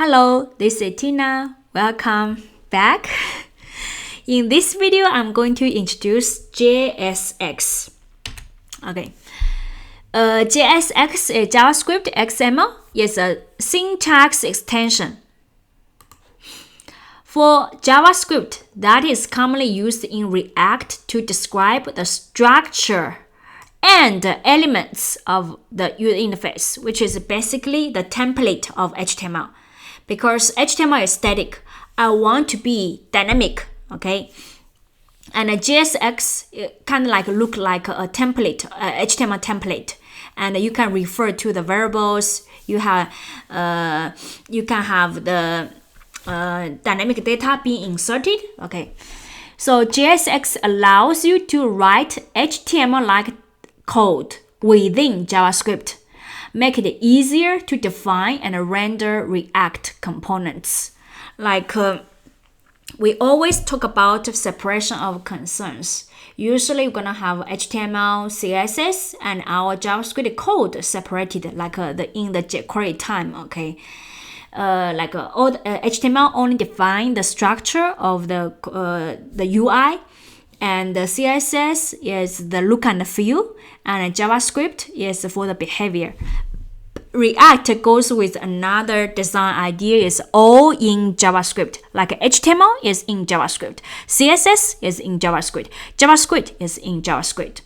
Hello, this is Tina. Welcome back. In this video, I'm going to introduce JSX. Okay. JSX is JavaScript XML. It's a syntax extension for JavaScript that is commonly used in React to describe the structure and the elements of the user interface, which is basically the template of HTML. Because HTML is static, I want to be dynamic, okay? And a JSX kind of look like a template, HTML template, and you can refer to the variables. You can have the dynamic data being inserted, okay? So JSX allows you to write HTML-like code within JavaScript. Make it easier to define and render React components. We always talk about separation of concerns. Usually we're gonna have HTML, CSS, and our JavaScript code separated in the jQuery time, okay? HTML only define the structure of the UI, and the CSS is the look and feel, and JavaScript is for the behavior. React goes with another design idea, is all in JavaScript. Like HTML is in JavaScript, CSS is in JavaScript, JavaScript is in JavaScript.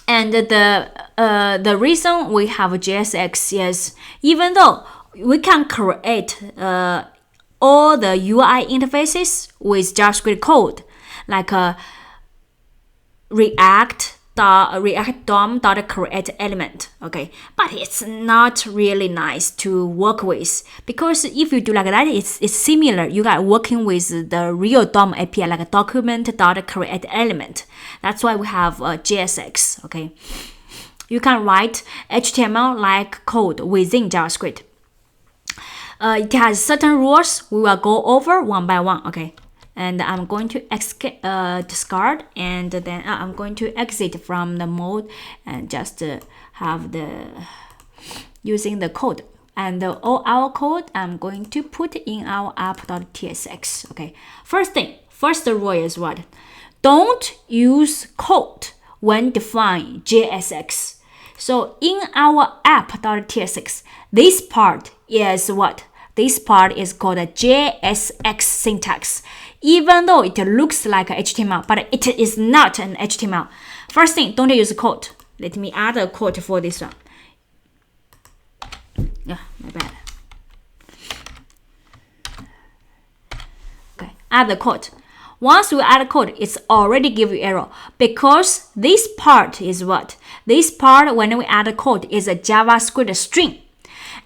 And the reason we have JSX is even though we can create all the UI interfaces with JavaScript code, like React DOM.create element, okay, but it's not really nice to work with, because if you do like that, it's similar. You are working with the real DOM API, like a document.create element. That's why we have JSX, okay. You can write HTML-like code within JavaScript. It has certain rules we will go over one by one, okay. And I'm going to discard, and then I'm going to exit from the mode and just have using the code. And all our code I'm going to put in our app.tsx. Okay. First rule is what? Don't use code when define JSX. So in our app.tsx, this part is what? This part is called a JSX syntax. Even though it looks like HTML, but it is not an HTML. First thing, don't use code. Let me add a code for this one. Yeah, my bad. Okay, add the code. Once you add code, it's already give you error, because this part is what? This part, when we add a code, is a JavaScript string.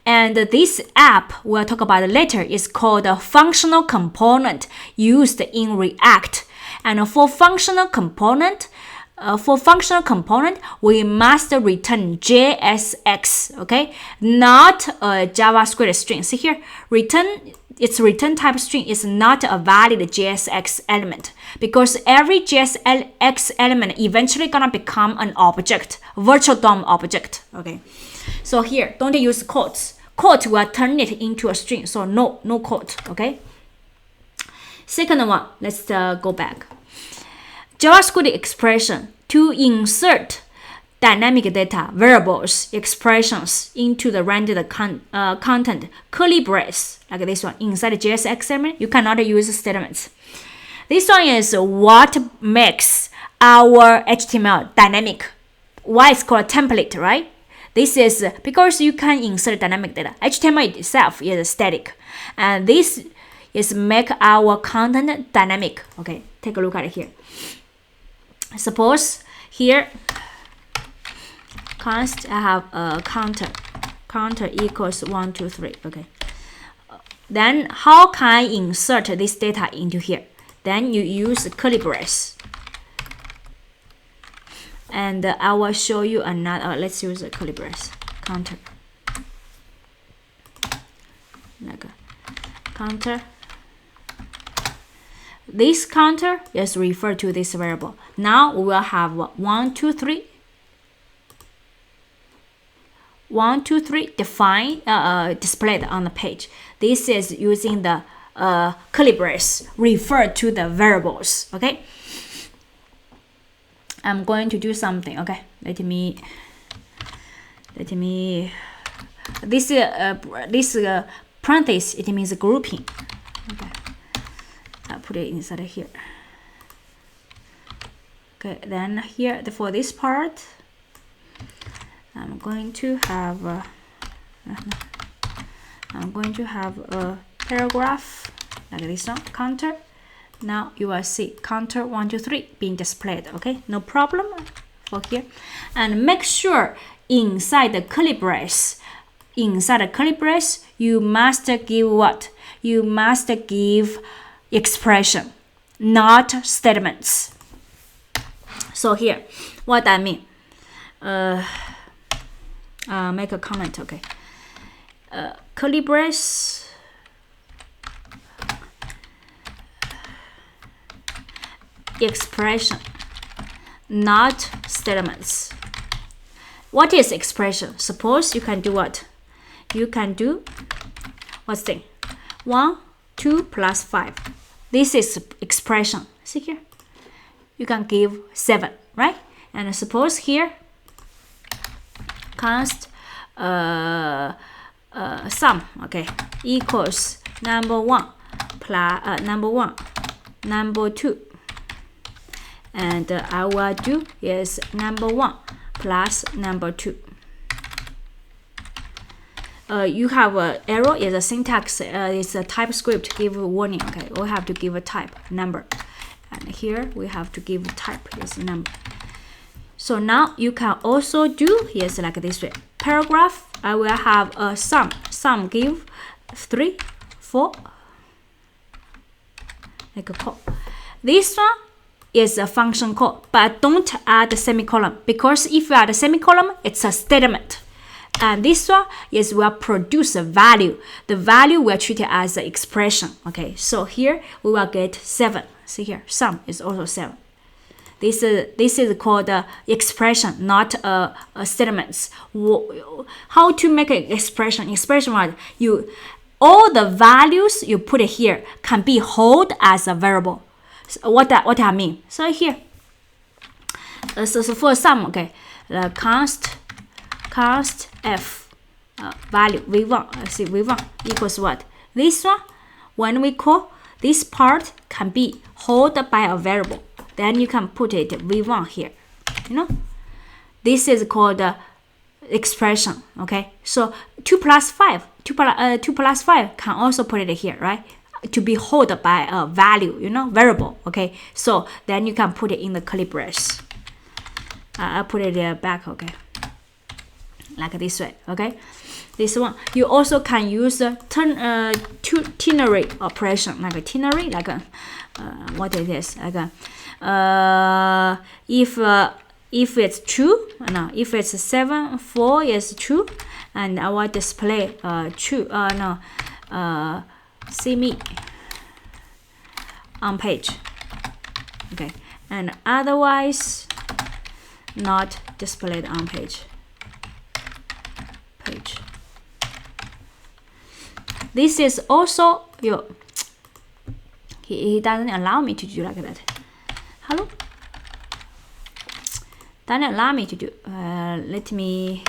And this app we'll talk about later is called a functional component used in React. And for functional component, we must return JSX, okay? Not a JavaScript string. See here, its return type string is not a valid JSX element, because every JSX element eventually gonna become an object, virtual DOM object, okay? So here, don't use quotes. Quote will turn it into a string, so no quote, okay? Second one, let's go back. JavaScript expression to insert dynamic data, variables, expressions into the rendered content, curly brace, like this one, inside the JSX element, you cannot use statements. This one is what makes our HTML dynamic. Why it's called a template, right? This is because you can insert dynamic data. HTML itself is static, and this is make our content dynamic. Okay, take a look at it here. Suppose here, const I have a counter equals 1, 2, 3. Okay. Then how can I insert this data into here? Then you use curly brace. And I will show you another. Let's use a curly brace counter. Like a counter. This counter is referred to this variable. Now we will have 1, 2, 3. 1, 2, 3 define displayed on the page. This is using the curly brace refer to the variables. Okay, I'm going to do something. Okay, let me this parenthesis, it means grouping. Okay, I'll put it inside here. Okay, then here for this part, I'm going to have a paragraph like this one, counter. Now you will see counter 1, 2, 3 being displayed. Okay, no problem for here. And make sure inside the curly brace, you must give what? You must give expression, not statements. So here, what I mean, make a comment. Okay, curly brace, expression, not statements. What is expression? Suppose you can do what? You can do what's thing? 1, 2 plus 5. This is expression. See here? You can give 7, right? And suppose here, const sum, okay, equals number 1 plus number 2, and I will do is number 1 plus number 2. You have a error is a syntax, it's a TypeScript give a warning. Okay, we have to give a type number, and here we have to give a type is number. So now you can also do yes like this way. Paragraph, I will have a sum give 3, 4, like a call. This one is a function call, but don't add a semicolon, because if you add a semicolon, it's a statement. And this one is will produce a value. The value we'll treat it as an expression. Okay, so here we will get 7. See here, sum is also 7. This is called expression, not statements. How to make an expression? Expression what? All the values you put here can be held as a variable. So what I mean? So here, so for sum, okay, the const f value v1. See v1 equals what? This one, when we call this part can be held by a variable. Then you can put it v1 here. You know, this is called expression. Okay, so 2 plus 5 can also put it here, right? To be held by a value, you know, variable. Okay, so then you can put it in the curly brace. I'll put it back. Okay, like this way. Okay, this one you also can use the ternary operation, like a ternary, like a what it is, like a if it's true, no, if it's 7, 4 is true, and I will display true, see me on page. Okay, and otherwise not displayed on page. This is also he doesn't allow me to do like that. Hello, doesn't allow me to do. Let me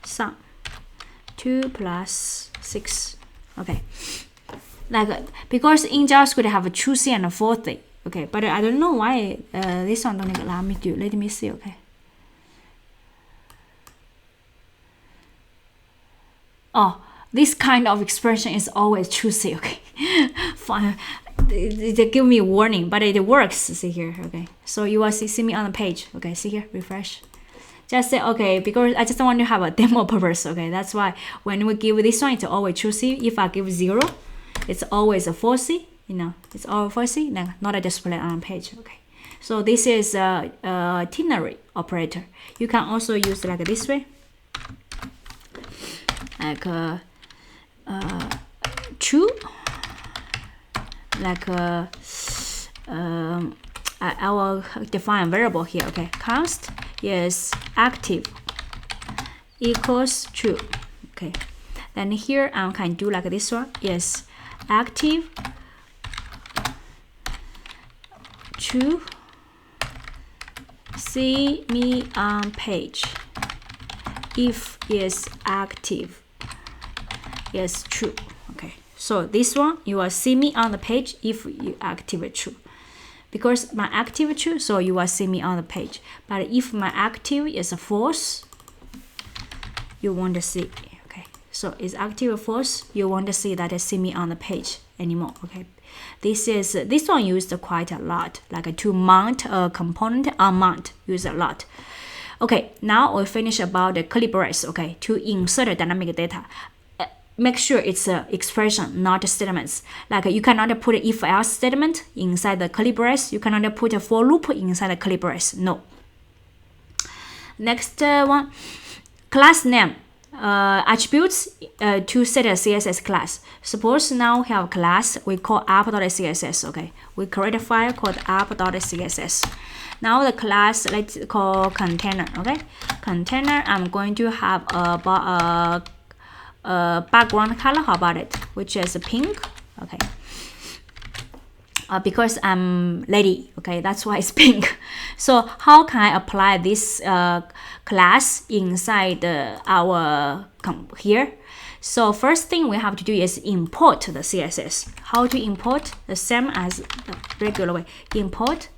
sum 2 plus 6. Okay, like because in JavaScript I have a true C and a false C. Okay, but I don't know why this one don't allow me to do. Let me see. Okay. Oh, this kind of expression is always true C. Okay, fine. They give me a warning, but it works. See here. Okay, so you will see me on the page. Okay, see here, refresh. Just say okay, because I just want to have a demo purpose. Okay, that's why when we give this one, it's always true C. If I give 0, it's always a false C. You know, it's always false C, not a display on the page. Okay, so this is a ternary operator. You can also use like this way, like true, like I will define a variable here. Okay, const is active equals true. Okay, then here I can do like this one. Yes, active true, see me on page. If is active, yes, true. Okay, so this one you will see me on the page if you active true. Because my active true, so you will see me on the page. But if my active is false, you won't see. Okay, so is active false, you won't see that I see me on the page anymore. Okay, this one used quite a lot, like to mount a component on mount, use a lot. Okay, now we finish about the curly brace. Okay, to insert dynamic data, make sure it's an expression, not statements. Like you cannot put if else statement inside the curly brace. You cannot put a for loop inside the curly brace. No. Next one, class name. Attributes to set a CSS class. Suppose now we have a class we call app.css. Okay, we create a file called app.css. Now the class, let's call container. Okay, container. I'm going to have a background color. How about it? Which is pink. Okay. Because I'm lady, okay, that's why it's pink. So how can I apply this class inside our here? So first thing we have to do is import the CSS. How to import? The same as the regular way. Import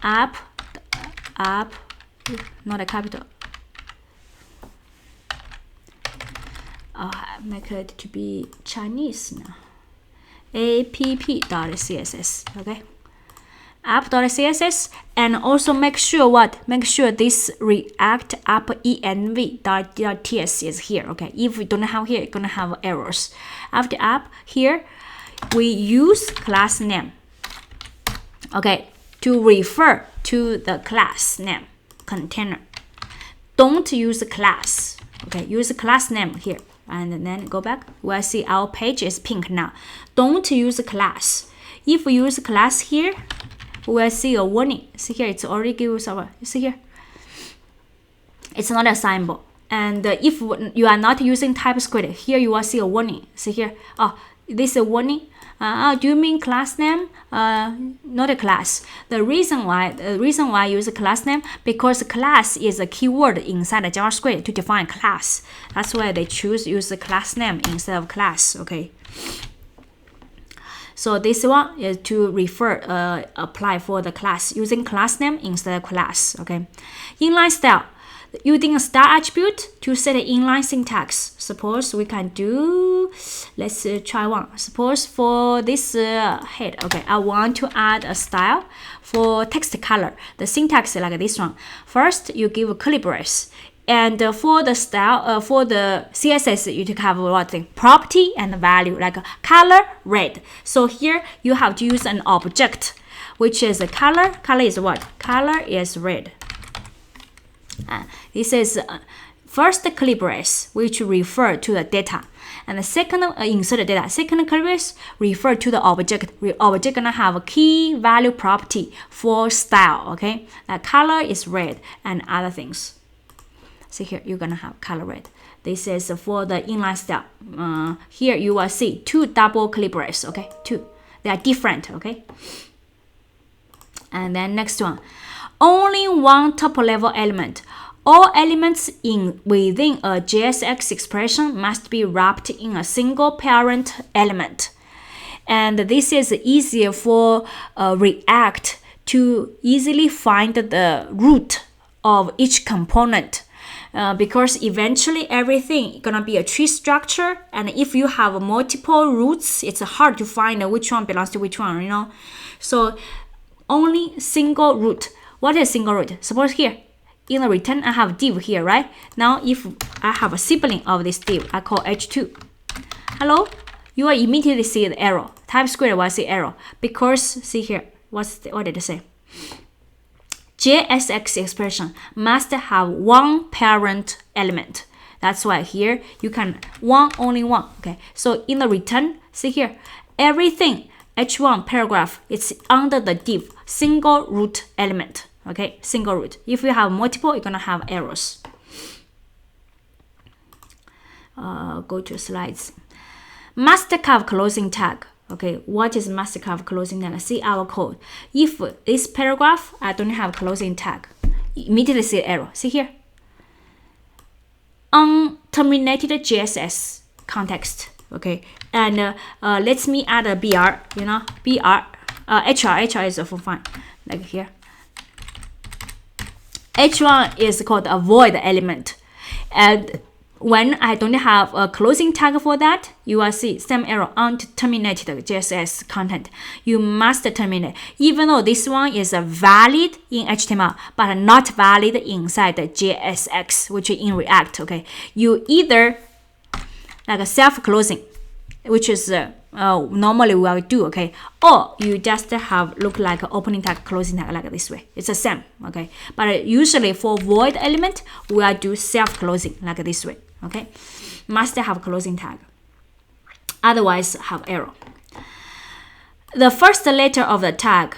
app, not a capital. Make it to be Chinese now. app.css. Okay, app.css, and also make sure what? Make sure this React app env.ts is here. Okay, if we don't have here, you're gonna have errors. After app here, we use class name. Okay, to refer to the class name container. Don't use the class. Okay, use the class name here. And then go back. We'll see our page is pink now. Don't use class. If we use class here, we'll see a warning. See here, it's already gives our. See here, it's not a symbol. And if you are not using TypeScript, here you will see a warning. See here. Oh, this is a warning. Do you mean class name? Not a class. The reason why I use a class name, because class is a keyword inside the JavaScript to define class. That's why they use the class name instead of class. Okay. So this one is to refer, apply for the class using class name instead of class. Okay. Inline style. Using a style attribute to set an inline syntax. Suppose we can do, let's try one. Suppose for this head, okay, I want to add a style for text color. The syntax is like this one. First, you give a curly brace. And for the style, for the CSS, you have what thing? Property and value, like color, red. So here you have to use an object, which is a color. Color is what? Color is red. This is first curly brace, which refer to the data, and the second insert the data. Second curly brace refer to the object. Object gonna have a key value property for style. Okay, that color is red and other things. See here, you're gonna have color red. This is for the inline style. Here you will see two double curly brace. Okay, two. They are different. Okay, and then next one. Only one top-level element. All elements within a JSX expression must be wrapped in a single parent element. And this is easier for React to easily find the root of each component. Because eventually everything is gonna be a tree structure, and if you have multiple roots, it's hard to find which one belongs to which one, you know. So only single root. What is single root? Suppose here, in the return, I have div here, right? Now, if I have a sibling of this div, I call h2. Hello? You will immediately see the error. TypeScript will see error. Because, see here, what did it say? JSX expression must have one parent element. That's why here, you can only one. Okay, so in the return, see here, everything H1 paragraph, it's under the div single root element. Okay, single root. If you have multiple, you're gonna have errors. Go to slides. Master curve closing tag. Okay, what is master curve closing tag? See our code. If this paragraph, I don't have closing tag, immediately see error. See here. Unterminated JSS context. Okay, and let me add a BR. You know, BR. HR is also fine. Like here. H1 is called a void element, and when I don't have a closing tag for that, you will see same error, unterminated JSS content. You must terminate, even though this one is valid in HTML, but not valid inside the JSX, which is in React. Okay, you either like a self-closing, which is normally we will do, okay, or you just have look like an opening tag, closing tag like this way. It's the same, okay, but usually for void element, we will do self-closing like this way. Okay, must have closing tag, otherwise have error. The first letter of the tag,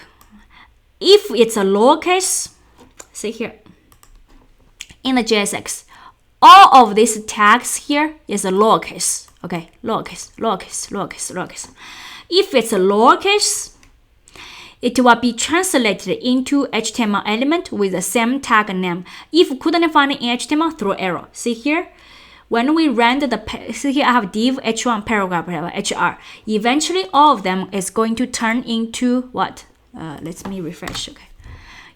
if it's a lowercase, see here in the JSX, all of these tags here is a lowercase. Okay, lowercase. If it's a lowercase, it will be translated into HTML element with the same tag name. If you couldn't find it in HTML, throw error. See here. When we render the, see here I have div h1 paragraph hr. Eventually all of them is going to turn into what? Let me refresh. Okay,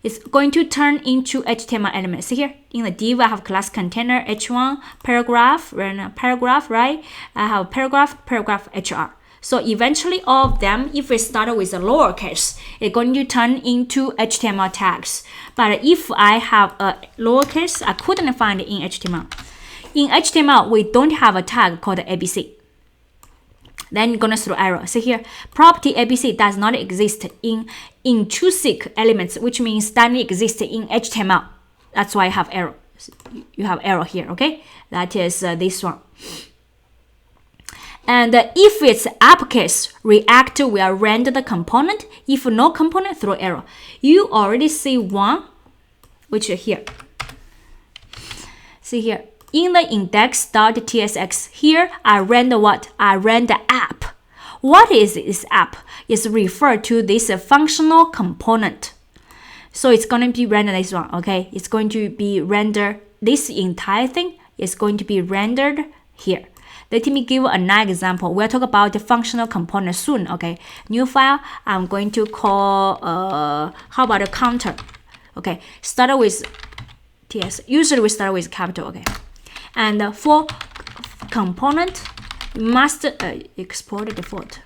it's going to turn into HTML elements. See here in the div I have class container h1 paragraph, right? I have paragraph hr. So eventually all of them, if we start with a lowercase, it's going to turn into HTML tags. But if I have a lowercase, I couldn't find it in HTML. In HTML, we don't have a tag called ABC. Then you're gonna throw error. See here, property ABC does not exist in intrinsic elements, which means doesn't exist in HTML. That's why I have error. You have error here, okay? That is this one. And if it's uppercase, React will render the component. If no component, throw error. You already see one, which is here. See here. In the index.tsx, here I render what? I render app. What is this app? It's referred to this functional component. So it's going to be rendered this one, okay? It's going to be rendered, this entire thing is going to be rendered here. Let me give another example. We'll talk about the functional component soon, okay? New file, I'm going to call, how about a counter? Okay, start with TS. Usually we start with capital, okay? And for component, must export the default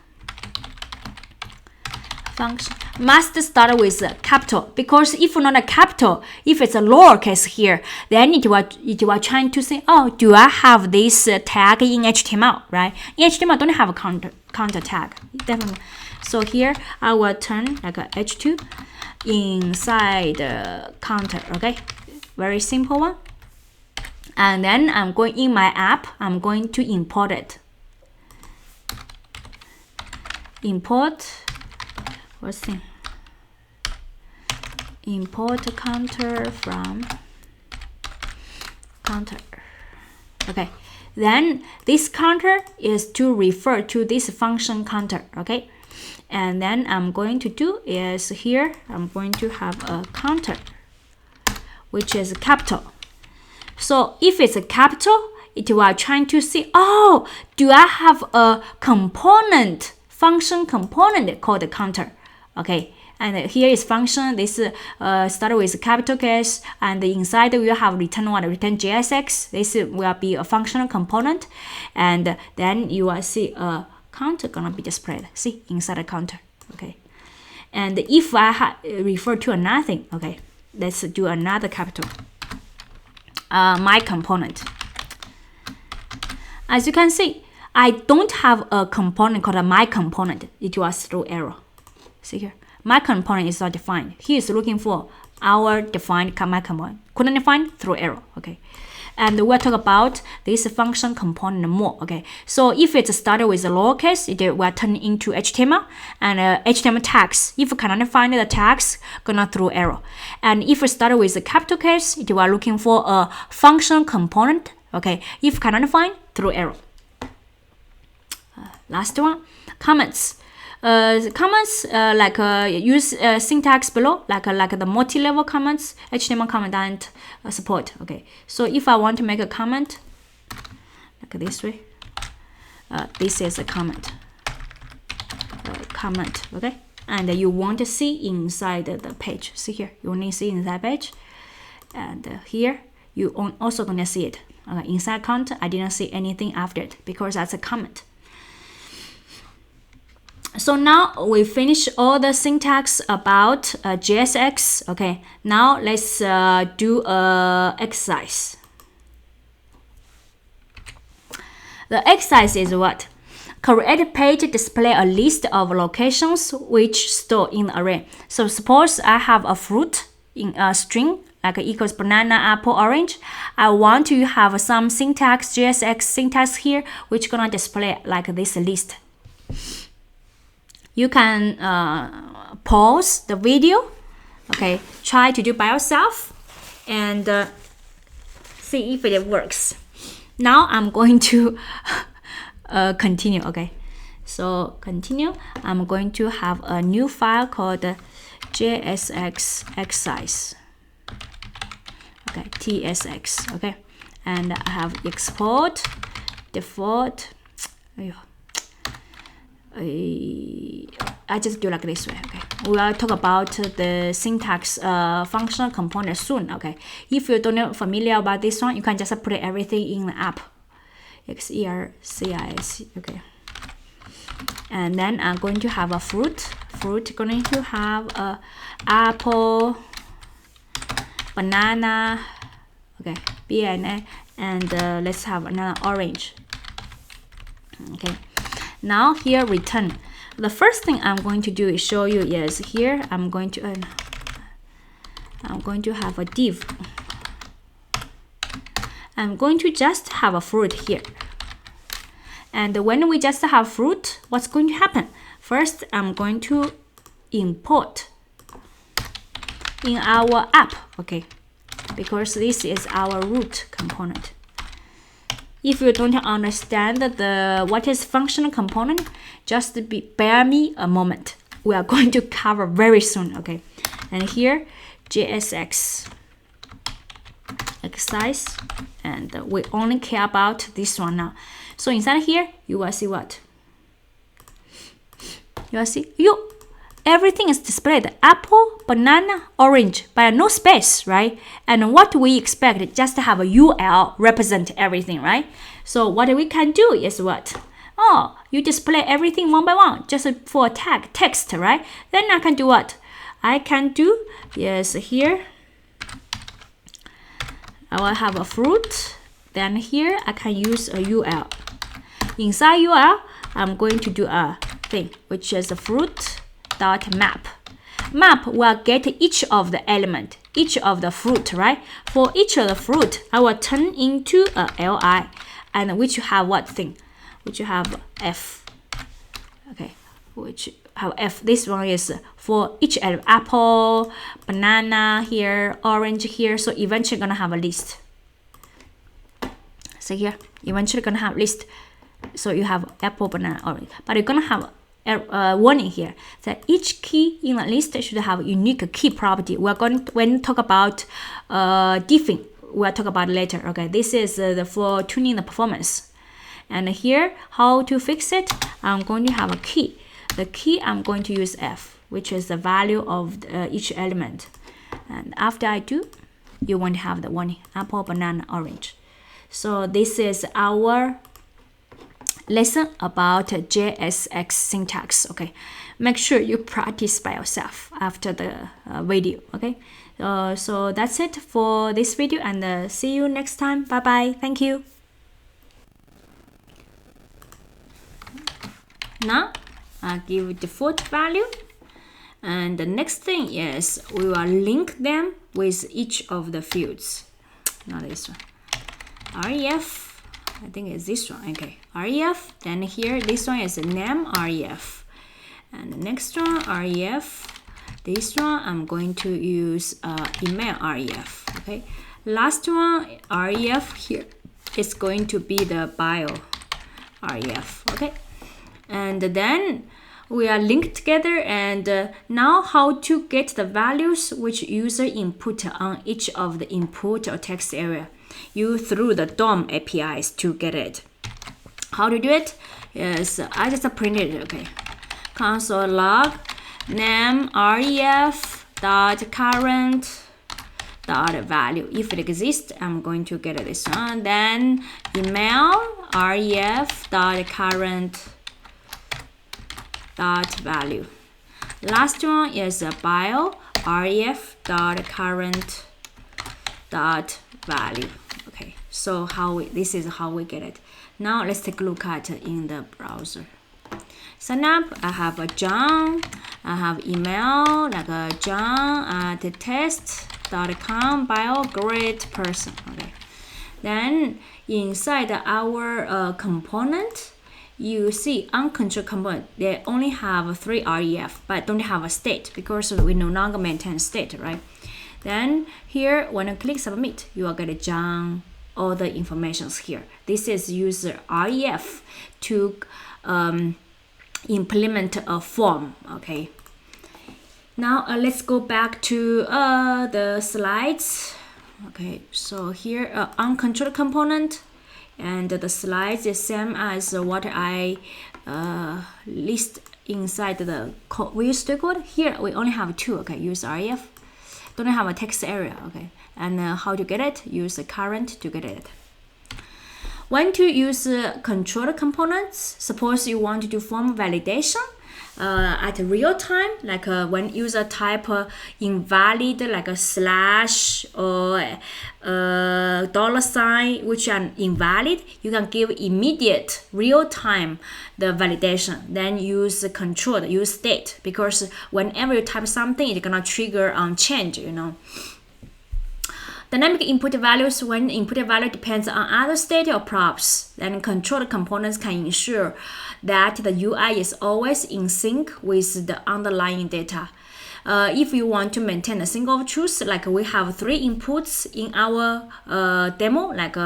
function. Must start with capital, because if not a capital, if it's a lowercase here, then it will trying to say, oh, do I have this tag in HTML, right? In HTML, don't have a counter tag, definitely. So here I will turn like a h2 inside the counter, okay? Very simple one. And then I'm going in my app, I'm going to import it. Import, what's the import counter from counter. Okay, then this counter is to refer to this function counter, okay? And then I'm going to do is here, I'm going to have a counter, which is capital. So if it's a capital, it will trying to see, oh, do I have a component, function component called counter? Okay, and here is function. This start with capital case, and inside we will have return what? Return JSX. This will be a functional component, and then you will see a counter gonna be displayed. See inside a counter. Okay, and if I refer to another thing, okay, let's do another capital. My component. As you can see, I don't have a component called my component. It was through error. See here, my component is not defined. He is looking for our defined my component. Couldn't define, through error. Okay, and we'll talk about this function component more. Okay, so if it's started with a lowercase, it will turn into HTML, and HTML tags. If you cannot find the tags, gonna throw error. And if it started with a capital case, it will looking for a function component. Okay, if cannot find, throw error. Last one, comments. Comments use syntax below, like the multi-level comments, HTML comment and support. Okay, so if I want to make a comment like this way, this is a comment. Okay, and you want to see inside the page. See here, you only see inside page, and here you also gonna see it. Inside count, I didn't see anything after it because that's a comment. So now we finish all the syntax about JSX. Okay, now let's do a exercise. The exercise is what? Create a page display a list of locations which store in the array. So suppose I have a fruit in a string like equals banana, apple, orange. I want to have some syntax, JSX syntax here, which gonna display like this list. You can pause the video, okay, try to do by yourself and see if it works. Now I'm going to continue, okay. So continue, I'm going to have a new file called JSX exercise, okay, TSX, okay, and I have export, default, I just do like this way. Okay, we'll talk about the syntax functional component soon. Okay, if you don't know familiar about this one, you can just put everything in the app, exercis. Okay, and then I'm going to have a fruit going to have a apple, banana, okay, BNA, and let's have another orange. Okay, now here return. The first thing I'm going to do is show you is here I'm going to have a div. I'm going to just have a fruit here. And when we just have fruit, what's going to happen? First, I'm going to import in our app, okay, because this is our root component. If you don't understand what is functional component, just bear me a moment. We are going to cover very soon, okay? And here, JSX exercise, and we only care about this one now. So inside here, you will see what? You will see everything is displayed: apple, banana, orange, but no space, right? And what we expect, just to have a UL represent everything, right? So what we can do is what? Oh, you display everything one by one, just for a tag, text, right? Then I can do what? I can do, yes, here, I will have a fruit. Then here, I can use a UL. Inside UL, I'm going to do a thing, which is a fruit dot map. Map will get each of the element, each of the fruit, right? For each of the fruit, I will turn into a li, and which you have what thing? Which you have f. Okay, which have f. This one is for each element: apple, banana here, orange here. So eventually gonna have a list. So here, eventually gonna have list. So you have apple, banana, orange, but you're gonna have warning here that each key in the list should have a unique key property. We're going to, when talk about diffing, we'll talk about later. Okay, this is for tuning the performance. And here, how to fix it? I'm going to have a key. The key I'm going to use f, which is the value of each element. And after I do, you want to have the warning: apple, banana, orange. So this is our lesson about JSX syntax. Okay, make sure you practice by yourself after the video. Okay, so that's it for this video, and see you next time. Bye bye. Thank you. Now I give default value, and the next thing is we will link them with each of the fields. Not this one. ref. I think it's this one. Okay, ref. Then here, this one is name ref. And the next one, ref. This one, I'm going to use email ref. Okay. Last one, ref here is going to be the bio ref. Okay. And then we are linked together. And now how to get the values which user input on each of the input or text area. You through the DOM APIs to get it. How to do it? Yes, I just printed it. Okay. Console log name ref dot current dot value. If it exists, I'm going to get this one. Then email ref dot current dot value. Last one is a bio ref dot current dot value. Okay, so this is how we get it. Now let's take a look at it in the browser. Sign up. I have a John. I have email like a John at test.com bio great person. Okay. Then inside our component, you see uncontrolled component. They only have 3 ref, but don't have a state because we no longer maintain state, right? Then here, when you click submit, you will get a John, all the informations here. This is user ref to implement a form. Okay. Now let's go back to the slides. Okay, so here uncontrolled component, and the slides is same as what I list inside the Visual Studio Code. Here we only have 2. Okay, use ref. Don't have a text area. Okay, and how to get it? Use the current to get it. When to use controlled components? Suppose you want to do form validation at real time, like when user type invalid, like a slash or $, which are invalid, you can give immediate real time the validation. Then use controlled, use state, because whenever you type something, it's gonna trigger on change, you know. Dynamic input values, when input value depends on other state or props, then controlled components can ensure that the UI is always in sync with the underlying data. If you want to maintain a single of truth, like we have 3 inputs in our demo, like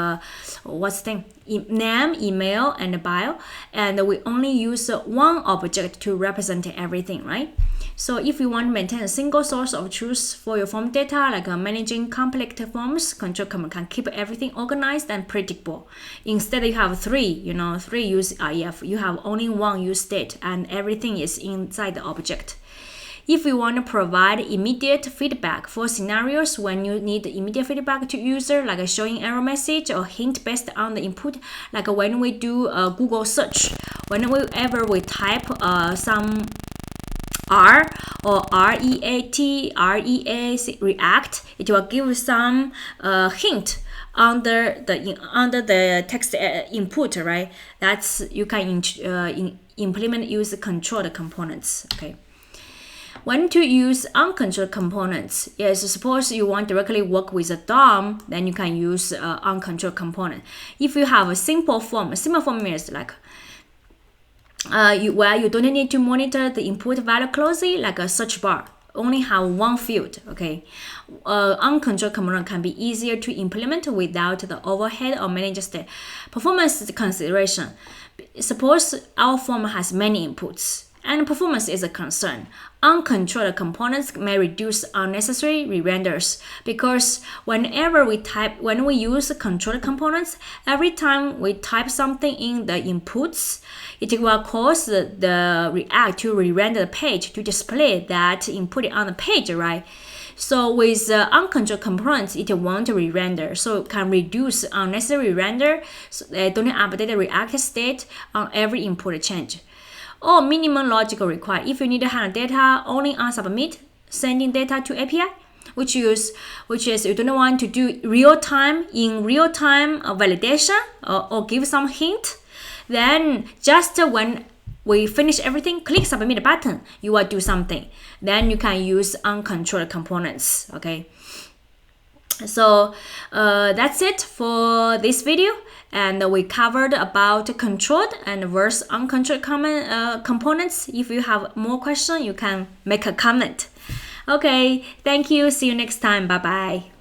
what's the thing? Name, email, and bio, and we only use one object to represent everything, right? So if you want to maintain a single source of truth for your form data, like managing complex forms, control command can keep everything organized and predictable. Instead, you have 3, 3 use ref. You have only 1 use state, and everything is inside the object. If you want to provide immediate feedback for scenarios when you need immediate feedback to user, like showing error message or hint based on the input, like when we do a Google search, whenever we type some R or react, it will give some hint under the text input, right? That's you can implement use controlled components. Okay. When to use uncontrolled components? Yes, suppose you want directly work with a DOM, then you can use uncontrolled component. If you have a simple form means like where you don't need to monitor the input value closely, like a search bar, only have 1 field. Okay, uncontrolled component can be easier to implement without the overhead or manage state. Performance consideration. Suppose our form has many inputs, and performance is a concern. Uncontrolled components may reduce unnecessary re-renders, because when we use controlled components, every time we type something in the inputs, it will cause the React to re-render the page to display that input on the page, right? So with uncontrolled components, it won't re-render, so it can reduce unnecessary render. So they don't update the React state on every input change. Or minimum logical required. If you need to handle data only on submit, sending data to API, which is you don't want to do real time validation or give some hint, then just when we finish everything, click submit button, you will do something. Then you can use uncontrolled components. Okay. So that's it for this video, and we covered about controlled and versus uncontrolled components. If you have more questions, you can make a comment. Okay, thank you. See you next time. Bye bye.